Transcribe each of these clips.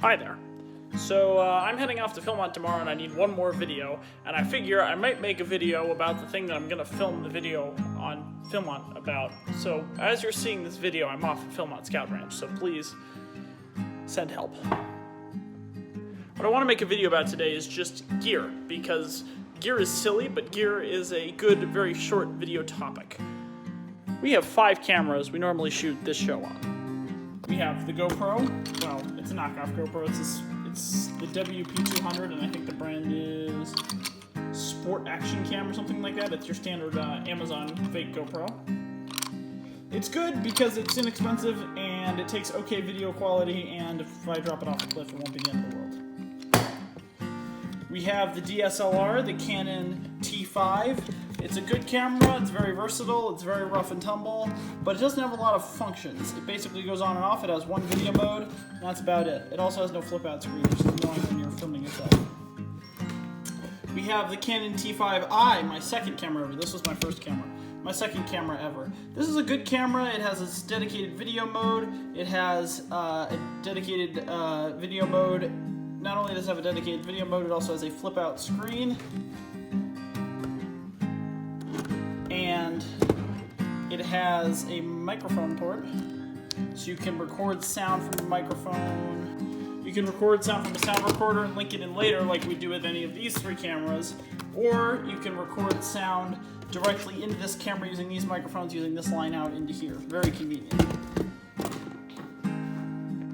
Hi there. So I'm heading off to Philmont tomorrow and I need one more video, and I figure I might make a video about the thing that I'm going to film the video on Philmont about. So as you're seeing this video, I'm off at Philmont Scout Ranch, so please send help. What I want to make a video about today is just gear, because gear is silly, but gear is a good, very short video topic. We have 5 cameras we normally shoot this show on. We have the GoPro. Well, it's a knockoff GoPro. It's the WP200, and I think the brand is Sport Action Cam or something like that. It's your standard Amazon fake GoPro. It's good because it's inexpensive and it takes okay video quality, and if I drop it off a cliff, it won't be the end of the world. We have the DSLR, the Canon T5. It's a good camera, it's very versatile, it's very rough and tumble, but it doesn't have a lot of functions. It basically goes on and off. It has one video mode, and that's about it. It also has no flip out screen, which is annoying when you're filming yourself. We have the Canon T5i, my second camera ever. This was my first camera. My second camera ever. This is a good camera. It has its dedicated video mode. It has a dedicated video mode. Not only does it have a dedicated video mode, it also has a flip out screen. And it has a microphone port, so you can record sound from the microphone. You can record sound from a sound recorder and link it in later like we do with any of these 3 cameras, or you can record sound directly into this camera using these microphones, using this line out into here. Very convenient.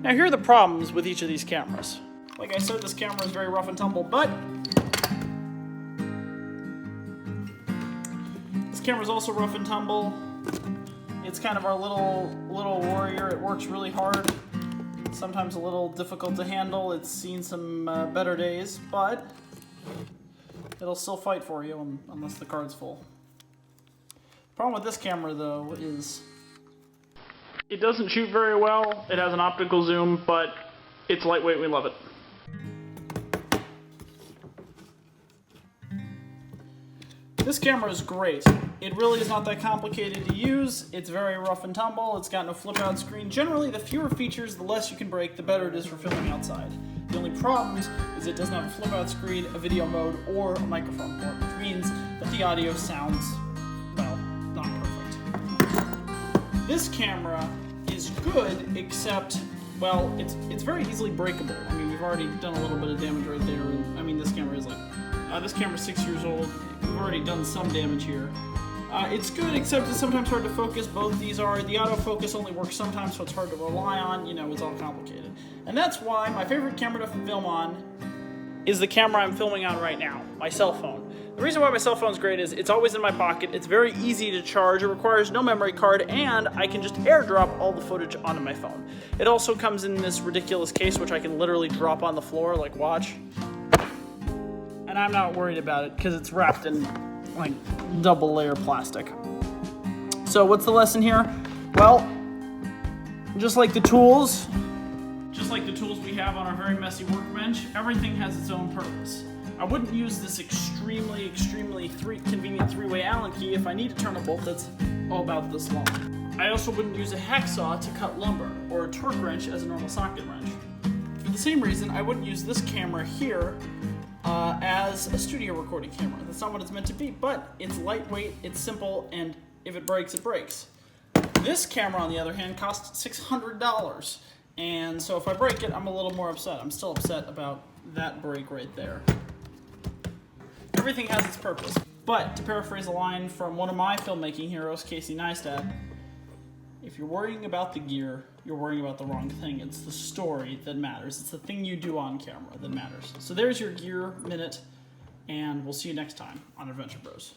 Now here are the problems with each of these cameras. Like I said, this camera is very rough and tumble, but this camera is also rough and tumble. It's kind of our little warrior. It works really hard. It's sometimes a little difficult to handle. It's seen some better days, but it'll still fight for you unless the card's full. The problem with this camera, though, is it doesn't shoot very well. It has an optical zoom, but it's lightweight. We love it. This camera is great. It really is not that complicated to use. It's very rough and tumble. It's got no flip out screen. Generally, the fewer features, the less you can break, the better it is for filming outside. The only problems is it doesn't have a flip out screen, a video mode, or a microphone port, which means that the audio sounds, well, not perfect. This camera is good, except, well, it's very easily breakable. I mean, we've already done a little bit of damage right there. I mean, this camera is like, this camera's 6 years old. We've already done some damage here. It's good, except it's sometimes hard to focus. Both these are. The autofocus only works sometimes, so it's hard to rely on. You know, it's all complicated. And that's why my favorite camera to film on is the camera I'm filming on right now, my cell phone. The reason why my cell phone's great is it's always in my pocket, it's very easy to charge, it requires no memory card, and I can just airdrop all the footage onto my phone. It also comes in this ridiculous case, which I can literally drop on the floor, like watch. And I'm not worried about it because it's wrapped in like double layer plastic. So what's the lesson here? Well, just like the tools we have on our very messy workbench, everything has its own purpose. I wouldn't use this extremely convenient 3-way Allen key if I need to turn a bolt that's all about this long. I also wouldn't use a hacksaw to cut lumber, or a torque wrench as a normal socket wrench. For the same reason, I wouldn't use this camera here as a studio recording camera. That's not what it's meant to be, but it's lightweight, it's simple, and if it breaks, it breaks. This camera, on the other hand, costs $600, and so if I break it, I'm a little more upset. I'm still upset about that break right there. Everything has its purpose, but to paraphrase a line from one of my filmmaking heroes, Casey Neistat, if you're worrying about the gear, you're worrying about the wrong thing. It's the story that matters. It's the thing you do on camera that matters. So there's your gear minute, and we'll see you next time on Adventure Bros.